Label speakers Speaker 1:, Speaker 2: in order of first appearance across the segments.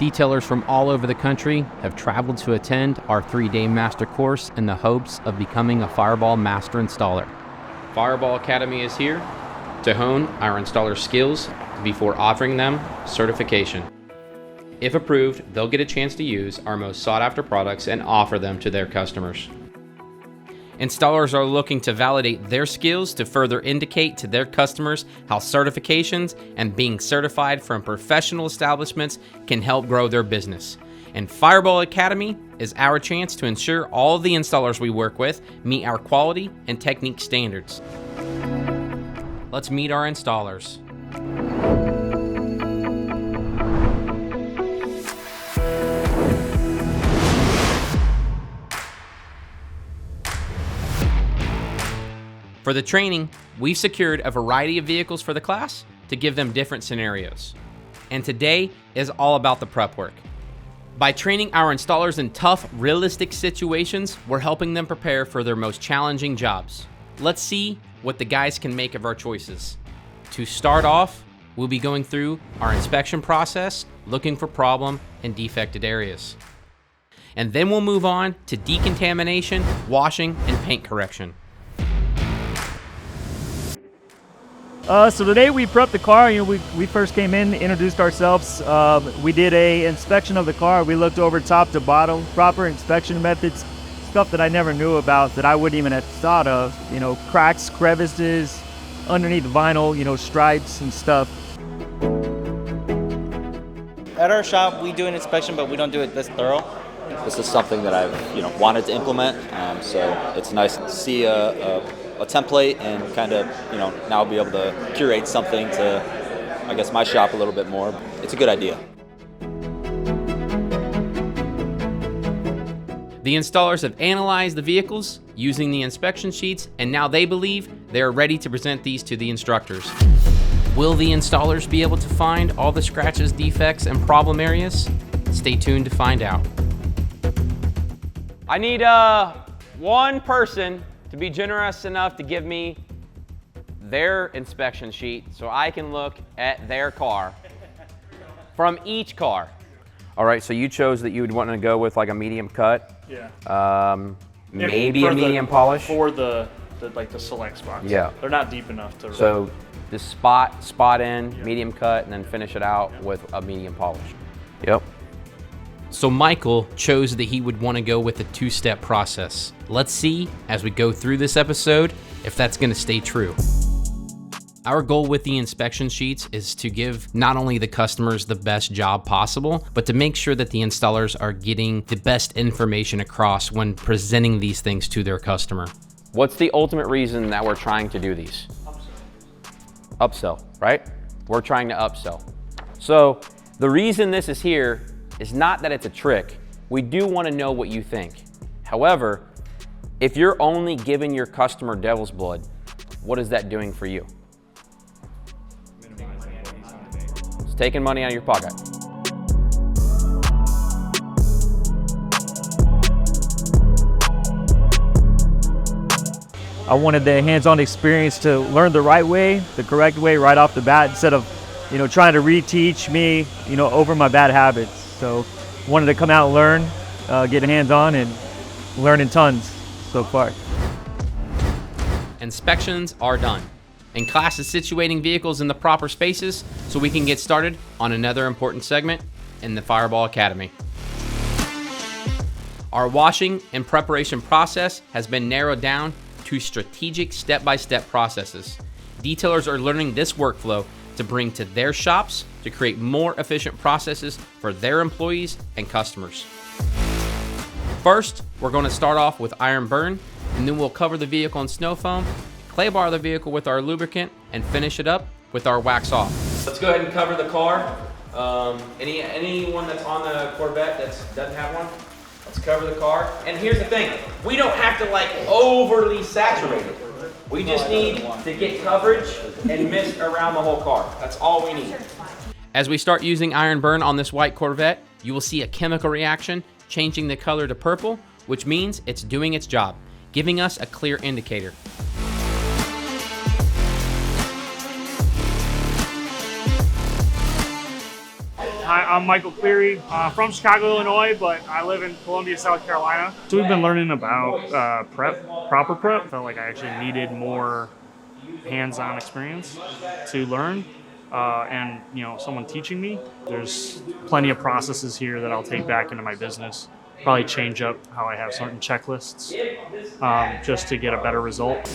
Speaker 1: Detailers from all over the country have traveled to attend our 3-day master course in the hopes of becoming a Fireball Master Installer. Fireball Academy is here to hone our installer skills before offering them certification. If approved, they'll get a chance to use our most sought-after products and offer them to their customers. Installers are looking to validate their skills to further indicate to their customers how certifications and being certified from professional establishments can help grow their business. And Fireball Academy is our chance to ensure all of the installers we work with meet our quality and technique standards. Let's meet our installers. For the training, we've secured a variety of vehicles for the class to give them different scenarios. And today is all about the prep work. By training our installers in tough, realistic situations, we're helping them prepare for their most challenging jobs. Let's see what the guys can make of our choices. To start off, we'll be going through our inspection process, looking for problem and defected areas. And then we'll move on to decontamination, washing, and paint correction.
Speaker 2: So today we prepped the car. We first came in, introduced ourselves. We did a inspection of the car. We looked over top to bottom, proper inspection methods, stuff that I never knew about that I wouldn't even have thought of. Cracks, crevices, underneath the vinyl, stripes and stuff.
Speaker 3: At our shop, we do an inspection, but we don't do it this thorough.
Speaker 4: This is something that I've wanted to implement, so it's nice to see a template and kind of now be able to curate something to, I guess, my shop a little bit more. It's a good idea.
Speaker 1: The installers have analyzed the vehicles using the inspection sheets, and now they believe they are ready to present these to the instructors. Will the installers be able to find all the scratches, defects, and problem areas? Stay tuned to find out. I need one person to be generous enough to give me their inspection sheet so I can look at their car from each car. All right, so you chose that you would want to go with like a medium cut.
Speaker 2: Yeah.
Speaker 1: Maybe a medium polish.
Speaker 2: For the select spots.
Speaker 1: Yeah.
Speaker 2: They're not deep enough to.
Speaker 1: So just spot in, medium cut, and then finish it out with a medium polish. Yep. So Michael chose that he would want to go with a 2-step process. Let's see, as we go through this episode, if that's going to stay true. Our goal with the inspection sheets is to give not only the customers the best job possible, but to make sure that the installers are getting the best information across when presenting these things to their customer. What's the ultimate reason that we're trying to do these? Upsell, right? We're trying to upsell. So the reason this is here is not that it's a trick. We do want to know what you think. However, if you're only giving your customer devil's blood, what is that doing for you? It's taking money out of your pocket.
Speaker 2: I wanted the hands-on experience to learn the right way, the correct way right off the bat, instead of trying to reteach me over my bad habits. So wanted to come out and learn, get hands-on, and learning tons so far.
Speaker 1: Inspections are done, and class is situating vehicles in the proper spaces so we can get started on another important segment in the Fireball Academy. Our washing and preparation process has been narrowed down to strategic step-by-step processes. Detailers are learning this workflow to bring to their shops to create more efficient processes for their employees and customers. First, we're going to start off with iron burn, and then we'll cover the vehicle in snow foam, clay bar the vehicle with our lubricant, and finish it up with our wax off. Let's go ahead and cover the car. Anyone that's on the Corvette that doesn't have one, let's cover the car. And here's the thing, we don't have to overly saturate it. We just need to get coverage and mist around the whole car. That's all we need. As we start using iron burn on this white Corvette, you will see a chemical reaction changing the color to purple, which means it's doing its job, giving us a clear indicator.
Speaker 5: Hi, I'm Michael Cleary, from Chicago, Illinois, but I live in Columbia, South Carolina. So we've been learning about proper prep. I felt like I actually needed more hands-on experience to learn, and someone teaching me. There's plenty of processes here that I'll take back into my business. Probably change up how I have certain checklists, just to get a better result.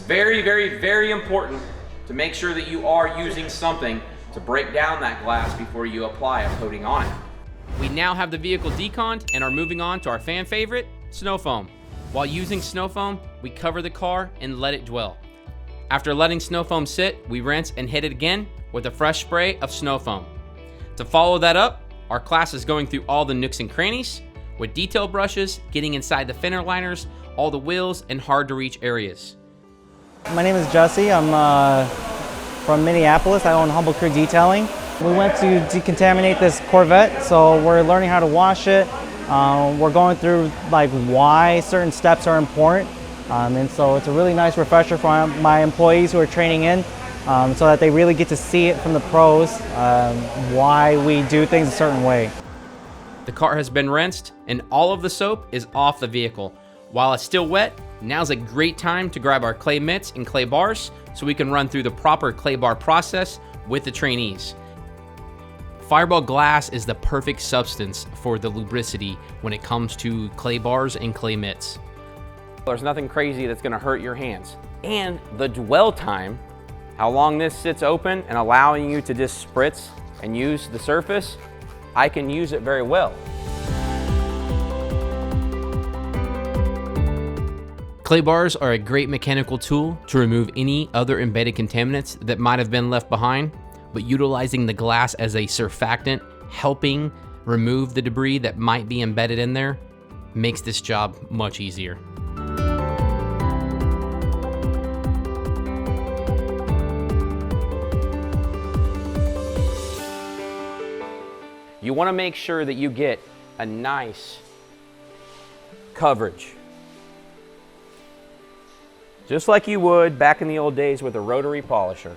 Speaker 1: Very, very, very important to make sure that you are using something to break down that glass before you apply a coating on it. We now have the vehicle deconned and are moving on to our fan favorite, snow foam. While using snow foam, we cover the car and let it dwell. After letting snow foam sit, we rinse and hit it again with a fresh spray of snow foam. To follow that up, our class is going through all the nooks and crannies with detail brushes, getting inside the fender liners, all the wheels, and hard to reach areas.
Speaker 3: My name is Jesse. I'm from Minneapolis. I own Humble Crew Detailing. We went to decontaminate this Corvette, so we're learning how to wash it. We're going through why certain steps are important, and so it's a really nice refresher for my employees who are training in, so that they really get to see it from the pros, why we do things a certain way.
Speaker 1: The car has been rinsed and all of the soap is off the vehicle. While it's still wet, now's a great time to grab our clay mitts and clay bars so we can run through the proper clay bar process with the trainees. Fireball glass is the perfect substance for the lubricity when it comes to clay bars and clay mitts. There's nothing crazy that's gonna hurt your hands. And the dwell time, how long this sits open and allowing you to just spritz and use the surface, I can use it very well. Clay bars are a great mechanical tool to remove any other embedded contaminants that might have been left behind, but utilizing the glass as a surfactant, helping remove the debris that might be embedded in there, makes this job much easier. You want to make sure that you get a nice coverage, just like you would back in the old days with a rotary polisher.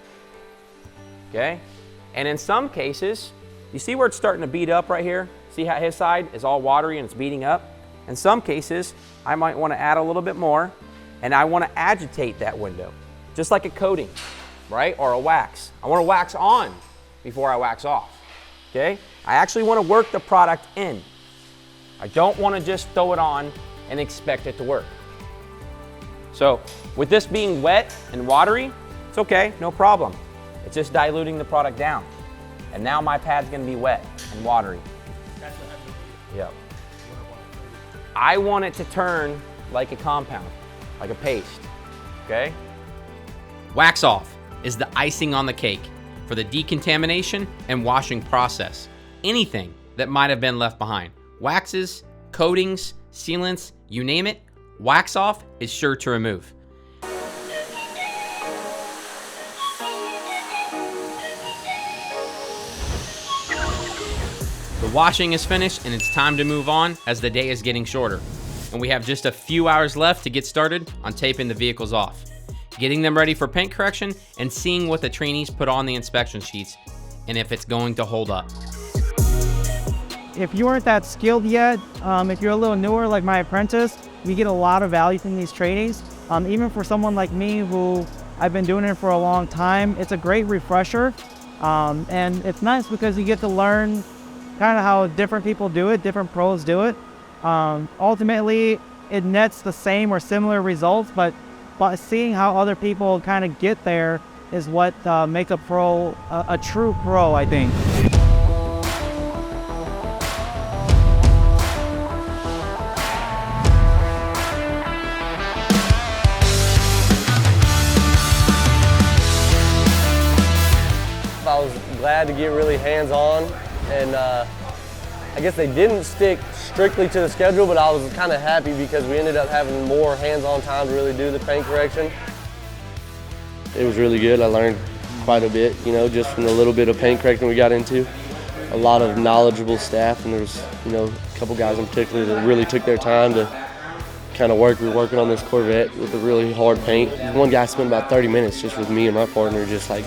Speaker 1: Okay? And in some cases, you see where it's starting to beat up right here? See how his side is all watery and it's beating up? In some cases, I might want to add a little bit more, and I want to agitate that window, just like a coating, right? Or a wax. I want to wax on before I wax off. Okay? I actually want to work the product in. I don't want to just throw it on and expect it to work. So with this being wet and watery, it's okay, no problem. It's just diluting the product down. And now my pad's gonna be wet and watery. Yep. I want it to turn like a compound, like a paste, okay? Wax off is the icing on the cake for the decontamination and washing process. Anything that might have been left behind. Waxes, coatings, sealants, you name it, wax off is sure to remove. The washing is finished and it's time to move on as the day is getting shorter. And we have just a few hours left to get started on taping the vehicles off, getting them ready for paint correction, and seeing what the trainees put on the inspection sheets and if it's going to hold up.
Speaker 3: If you aren't that skilled yet, if you're a little newer like my apprentice, we get a lot of value from these trainees. Even for someone like me who I've been doing it for a long time, it's a great refresher. And it's nice because you get to learn kind of how different people do it, different pros do it. Ultimately, it nets the same or similar results, but seeing how other people kind of get there is what makes a pro a true pro, I think.
Speaker 6: I was glad to get really hands-on, and I guess they didn't stick strictly to the schedule, but I was kind of happy because we ended up having more hands-on time to really do the paint correction. It was really good. I learned quite a bit, just from the little bit of paint correction we got into. a lot of knowledgeable staff, and there's, you know, a couple guys in particular that really took their time to kind of work. We're working on this Corvette with a really hard paint. One guy spent about 30 minutes just with me and my partner, just like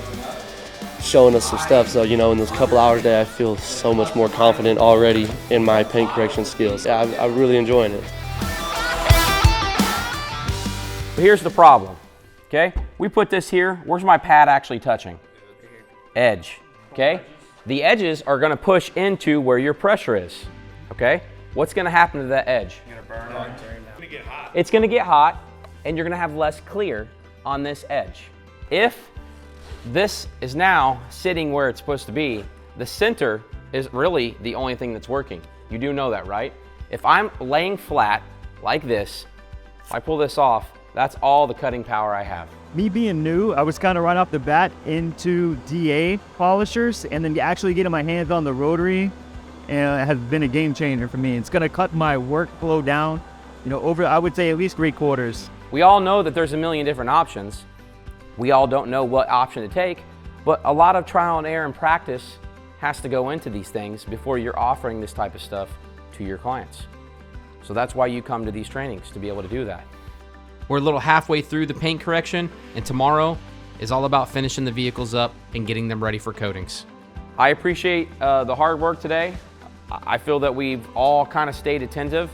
Speaker 6: showing us some stuff. So, you know, in those couple hours a day, I feel so much more confident already in my paint correction skills. Yeah, I'm really enjoying it.
Speaker 1: But here's the problem, okay? We put this here. Where's my pad actually touching? Edge, okay? The edges are gonna push into where your pressure is, okay? What's gonna happen to that edge? It's gonna get hot, and you're gonna have less clear on this edge. If this is now sitting where it's supposed to be, the center is really the only thing that's working. You do know that, right? If I'm laying flat like this, if I pull this off, that's all the cutting power I have.
Speaker 2: Me being new, I was kind of right off the bat into DA polishers, and then actually getting my hands on the rotary has been a game changer for me. It's gonna cut my workflow down, you know, over, I would say, at least 3/4.
Speaker 1: We all know that there's a million different options. We all don't know what option to take, but a lot of trial and error and practice has to go into these things before you're offering this type of stuff to your clients. So that's why you come to these trainings, to be able to do that. We're a little halfway through the paint correction, and tomorrow is all about finishing the vehicles up and getting them ready for coatings. I appreciate the hard work today. I feel that we've all kind of stayed attentive.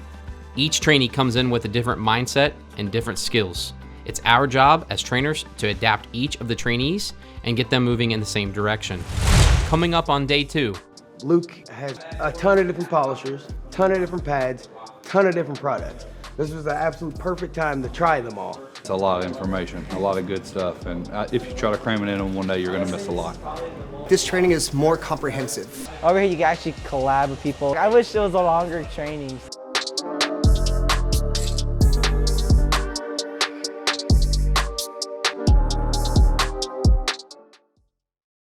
Speaker 1: Each trainee comes in with a different mindset and different skills. It's our job as trainers to adapt each of the trainees and get them moving in the same direction. Coming up on day 2.
Speaker 7: Luke has a ton of different polishers, ton of different pads, ton of different products. This was the absolute perfect time to try them all.
Speaker 8: It's a lot of information, a lot of good stuff, and if you try to cram it in one day, you're going to miss a lot.
Speaker 9: This training is more comprehensive.
Speaker 3: Over here you can actually collab with people. I wish it was a longer training.